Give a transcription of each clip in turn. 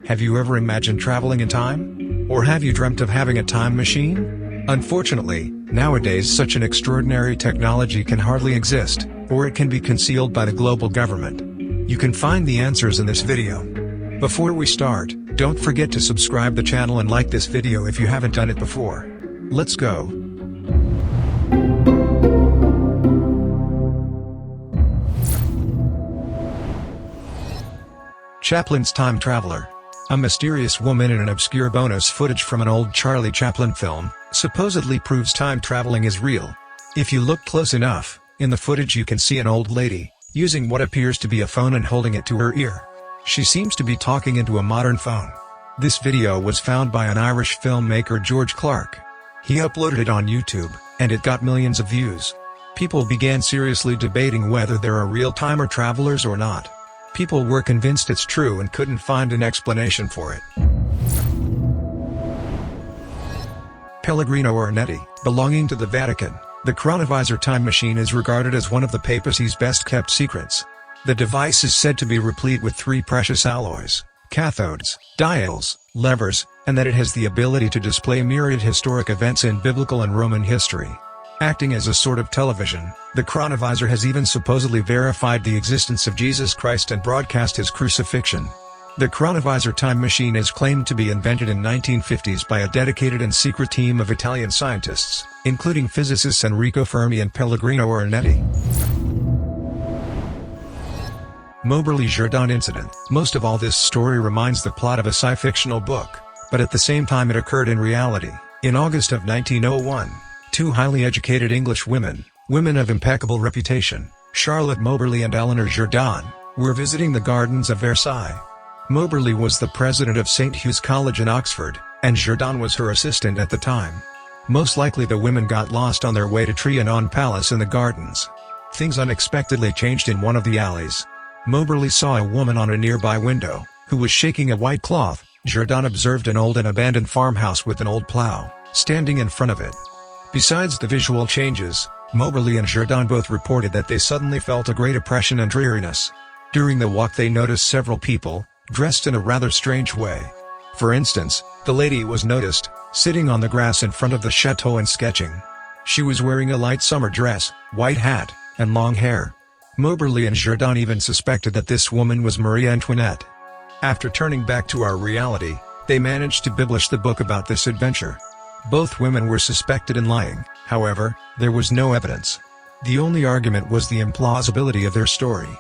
Have you ever imagined traveling in time? Or have you dreamt of having a time machine? Unfortunately, nowadays such an extraordinary technology can hardly exist, or it can be concealed by the global government. You can find the answers in this video. Before we start, don't forget to subscribe the channel and like this video if you haven't done it before. Let's go. Chaplin's Time Traveler. A mysterious woman in an obscure bonus footage from an old Charlie Chaplin film, supposedly proves time traveling is real. If you look close enough, in the footage you can see an old lady, using what appears to be a phone and holding it to her ear. She seems to be talking into a modern phone. This video was found by an Irish filmmaker George Clark. He uploaded it on YouTube, and it got millions of views. People began seriously debating whether there are real timer travelers or not. People were convinced it's true and couldn't find an explanation for it. Pellegrino Ernetti, belonging to the Vatican, the chronovisor time machine is regarded as one of the papacy's best-kept secrets. The device is said to be replete with 3 precious alloys, cathodes, dials, levers, and that it has the ability to display myriad historic events in biblical and Roman history. Acting as a sort of television, the chronovisor has even supposedly verified the existence of Jesus Christ and broadcast his crucifixion. The chronovisor time machine is claimed to be invented in 1950s by a dedicated and secret team of Italian scientists, including physicists Enrico Fermi and Pellegrino Ernetti. Moberly-Jourdain incident. Most of all, this story reminds the plot of a sci-fictional book, but at the same time it occurred in reality. In August of 1901, 2 highly educated English women of impeccable reputation, Charlotte Moberly and Eleanor Jourdain, were visiting the gardens of Versailles. Moberly was the president of St. Hugh's College in Oxford, and Jourdain was her assistant at the time. Most likely the women got lost on their way to Trianon Palace in the gardens. Things unexpectedly changed in one of the alleys. Moberly saw a woman on a nearby window, who was shaking a white cloth. Jourdain observed an old and abandoned farmhouse with an old plow, standing in front of it. Besides the visual changes, Moberly and Jourdain both reported that they suddenly felt a great oppression and dreariness. During the walk they noticed several people, dressed in a rather strange way. For instance, the lady was noticed, sitting on the grass in front of the chateau and sketching. She was wearing a light summer dress, white hat, and long hair. Moberly and Jourdain even suspected that this woman was Marie Antoinette. After turning back to our reality, they managed to publish the book about this adventure. Both women were suspected in lying, however, there was no evidence. The only argument was the implausibility of their story.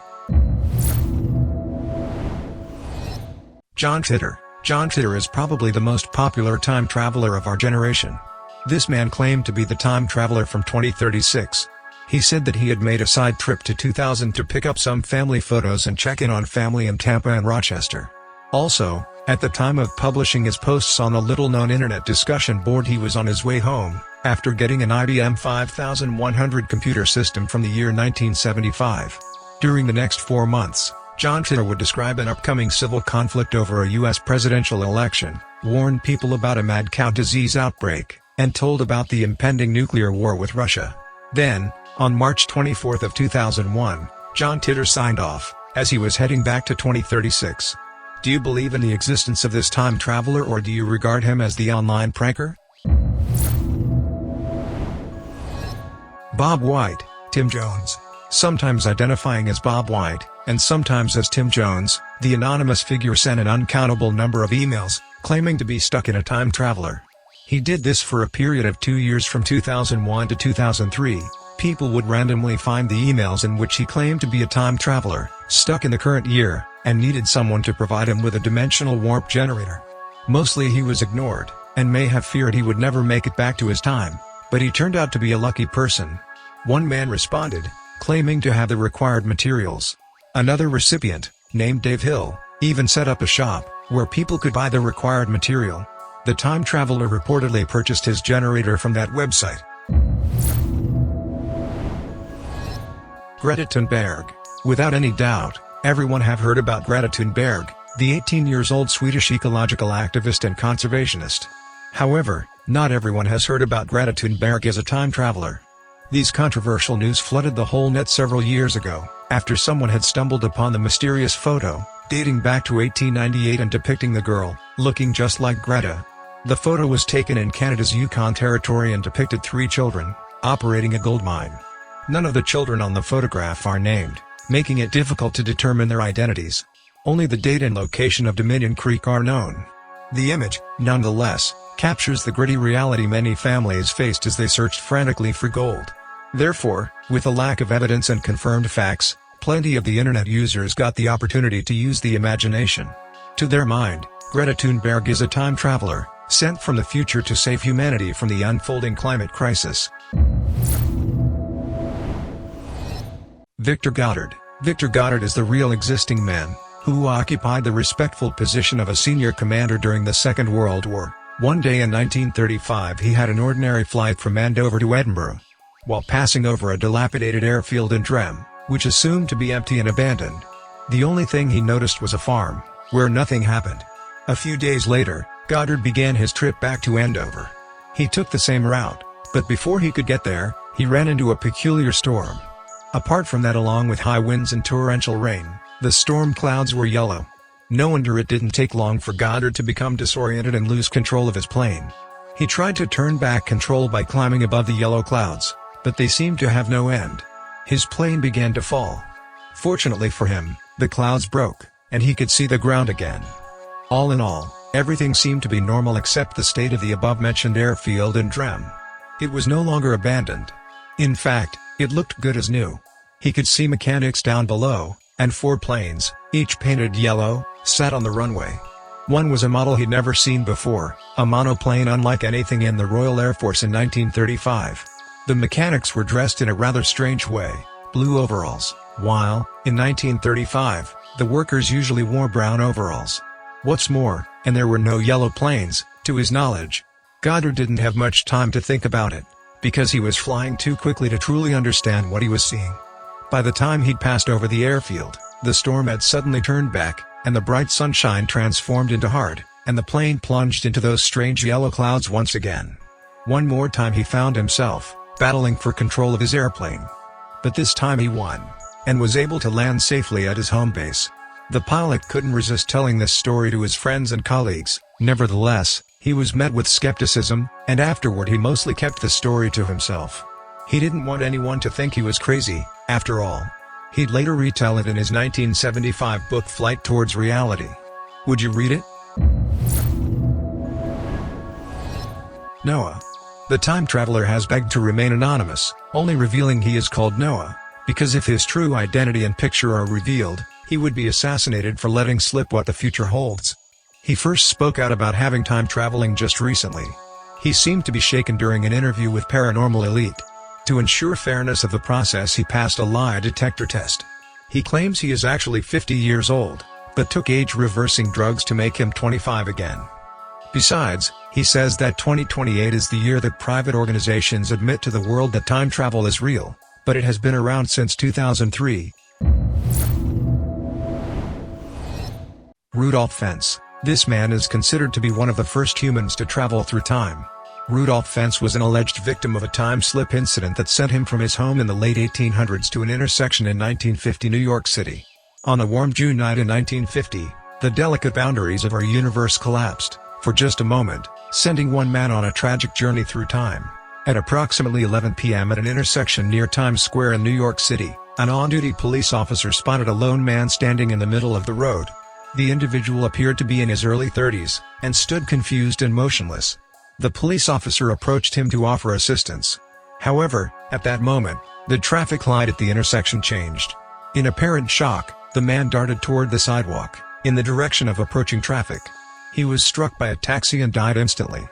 John Titter. John Titter is probably the most popular time traveler of our generation. This man claimed to be the time traveler from 2036. He said that he had made a side trip to 2000 to pick up some family photos and check in on family in Tampa and Rochester. Also, at the time of publishing his posts on a little-known internet discussion board, he was on his way home, after getting an IBM 5100 computer system from the year 1975. During the next 4 months, John Titter would describe an upcoming civil conflict over a U.S. presidential election, warned people about a mad cow disease outbreak, and told about the impending nuclear war with Russia. Then, on March 24 of 2001, John Titter signed off, as he was heading back to 2036. Do you believe in the existence of this time traveler, or do you regard him as the online pranker? Bob White. Tim Jones. Sometimes identifying as Bob White, and sometimes as Tim Jones, the anonymous figure sent an uncountable number of emails, claiming to be stuck in a time traveler. He did this for a period of 2 years from 2001 to 2003. People would randomly find the emails in which he claimed to be a time traveler, stuck in the current year, and needed someone to provide him with a dimensional warp generator. Mostly he was ignored, and may have feared he would never make it back to his time, but he turned out to be a lucky person. One man responded, claiming to have the required materials. Another recipient, named Dave Hill, even set up a shop, where people could buy the required material. The time traveler reportedly purchased his generator from that website. Greta Thunberg. Without any doubt, everyone have heard about Greta Thunberg, the 18-year-old Swedish ecological activist and conservationist. However, not everyone has heard about Greta Thunberg as a time traveler. These controversial news flooded the whole net several years ago, after someone had stumbled upon the mysterious photo, dating back to 1898 and depicting the girl, looking just like Greta. The photo was taken in Canada's Yukon Territory and depicted 3 children, operating a gold mine. None of the children on the photograph are named, making it difficult to determine their identities. Only the date and location of Dominion Creek are known. The image, nonetheless, captures the gritty reality many families faced as they searched frantically for gold. Therefore, with a lack of evidence and confirmed facts, plenty of the internet users got the opportunity to use the imagination. To their mind, Greta Thunberg is a time traveler, sent from the future to save humanity from the unfolding climate crisis. Victor Goddard. Victor Goddard is the real existing man, who occupied the respectful position of a senior commander during the Second World War. One day in 1935 he had an ordinary flight from Andover to Edinburgh. While passing over a dilapidated airfield in Dreamt, which assumed to be empty and abandoned, the only thing he noticed was a farm, where nothing happened. A few days later, Goddard began his trip back to Andover. He took the same route, but before he could get there, he ran into a peculiar storm. Apart from that, along with high winds and torrential rain, the storm clouds were yellow. No wonder it didn't take long for Goddard to become disoriented and lose control of his plane. He tried to turn back control by climbing above the yellow clouds, but they seemed to have no end. His plane began to fall. Fortunately for him, the clouds broke, and he could see the ground again. All in all, everything seemed to be normal except the state of the above-mentioned airfield in Dreamt. It was no longer abandoned. In fact, it looked good as new. He could see mechanics down below, and 4 planes, each painted yellow, sat on the runway. One was a model he'd never seen before, a monoplane unlike anything in the Royal Air Force in 1935. The mechanics were dressed in a rather strange way, blue overalls, while, in 1935, the workers usually wore brown overalls. What's more, and there were no yellow planes, to his knowledge. Goddard didn't have much time to think about it, because he was flying too quickly to truly understand what he was seeing. By the time he'd passed over the airfield, the storm had suddenly turned back, and the bright sunshine transformed into hard, and the plane plunged into those strange yellow clouds once again. One more time he found himself battling for control of his airplane. But this time he won, and was able to land safely at his home base. The pilot couldn't resist telling this story to his friends and colleagues. Nevertheless, he was met with skepticism, and afterward he mostly kept the story to himself. He didn't want anyone to think he was crazy, after all. He'd later retell it in his 1975 book Flight Towards Reality. Would you read it? Noah. The time traveler has begged to remain anonymous, only revealing he is called Noah, because if his true identity and picture are revealed, he would be assassinated for letting slip what the future holds. He first spoke out about having time traveling just recently. He seemed to be shaken during an interview with Paranormal Elite. To ensure fairness of the process, he passed a lie detector test. He claims he is actually 50 years old, but took age-reversing drugs to make him 25 again. Besides, he says that 2028 is the year that private organizations admit to the world that time travel is real, but it has been around since 2003. Rudolph Fentz. This man is considered to be one of the first humans to travel through time. Rudolph Fentz was an alleged victim of a time slip incident that sent him from his home in the late 1800s to an intersection in 1950 New York City. On a warm June night in 1950, the delicate boundaries of our universe collapsed, for just a moment, sending one man on a tragic journey through time. At approximately 11 p.m. at an intersection near Times Square in New York City, an on-duty police officer spotted a lone man standing in the middle of the road. The individual appeared to be in his early 30s, and stood confused and motionless. The police officer approached him to offer assistance. However, at that moment, the traffic light at the intersection changed. In apparent shock, the man darted toward the sidewalk, in the direction of approaching traffic. He was struck by a taxi and died instantly.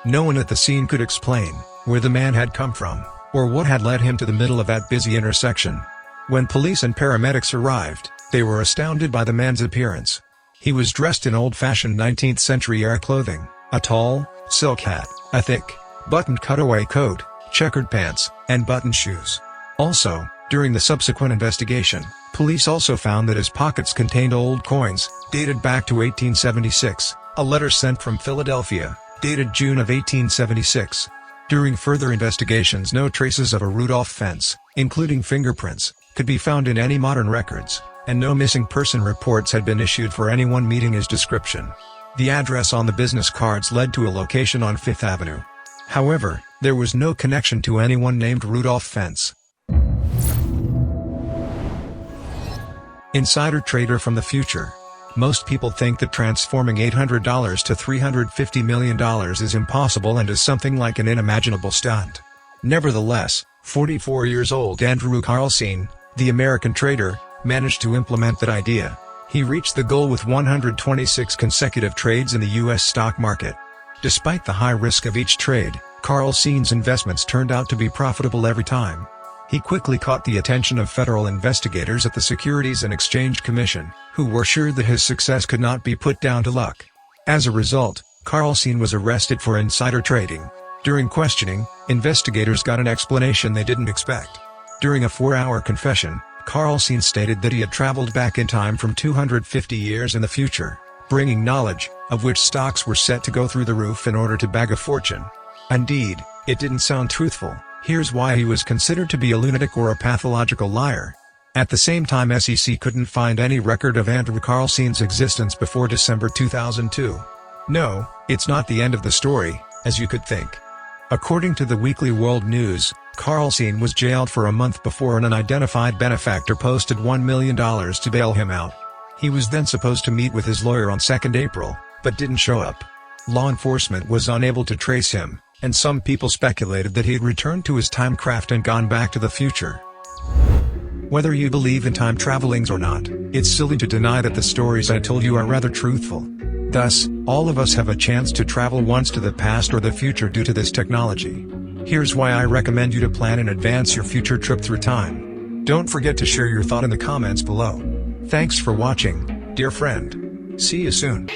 No one at the scene could explain where the man had come from, or what had led him to the middle of that busy intersection. When police and paramedics arrived, they were astounded by the man's appearance. He was dressed in old-fashioned 19th-century era clothing, a tall, silk hat, a thick, buttoned cutaway coat, checkered pants, and buttoned shoes. Also, during the subsequent investigation, police also found that his pockets contained old coins, dated back to 1876, a letter sent from Philadelphia, dated June of 1876. During further investigations, no traces of a Rudolph Fence, including fingerprints, could be found in any modern records. and no missing person reports had been issued for anyone meeting his description. The address on the business cards led to a location on Fifth Avenue. However, there was no connection to anyone named Rudolph Fence. Insider trader from the future. Most people think that transforming $800 to $350 million is impossible and is something like an unimaginable stunt. Nevertheless, 44 years old Andrew Carlsen, the American trader, managed to implement that idea. He reached the goal with 126 consecutive trades in the U.S. stock market. Despite the high risk of each trade, Carlsen's investments turned out to be profitable every time. He quickly caught the attention of federal investigators at the Securities and Exchange Commission, who were sure that his success could not be put down to luck. As a result, Carlsen was arrested for insider trading. During questioning, investigators got an explanation they didn't expect. During a 4-hour confession, Carlsen stated that he had traveled back in time from 250 years in the future, bringing knowledge, of which stocks were set to go through the roof in order to bag a fortune. Indeed, it didn't sound truthful. Here's why he was considered to be a lunatic or a pathological liar. At the same time, SEC couldn't find any record of Andrew Carlsen's existence before December 2002. No, it's not the end of the story, as you could think. According to the Weekly World News, Carlsen was jailed for a month before an unidentified benefactor posted $1 million to bail him out. He was then supposed to meet with his lawyer on 2nd April, but didn't show up. Law enforcement was unable to trace him, and some people speculated that he had returned to his time craft and gone back to the future. Whether you believe in time travelings or not, it's silly to deny that the stories I told you are rather truthful. Thus, all of us have a chance to travel once to the past or the future due to this technology. Here's why I recommend you to plan in advance your future trip through time. Don't forget to share your thought in the comments below. Thanks for watching, dear friend. See you soon.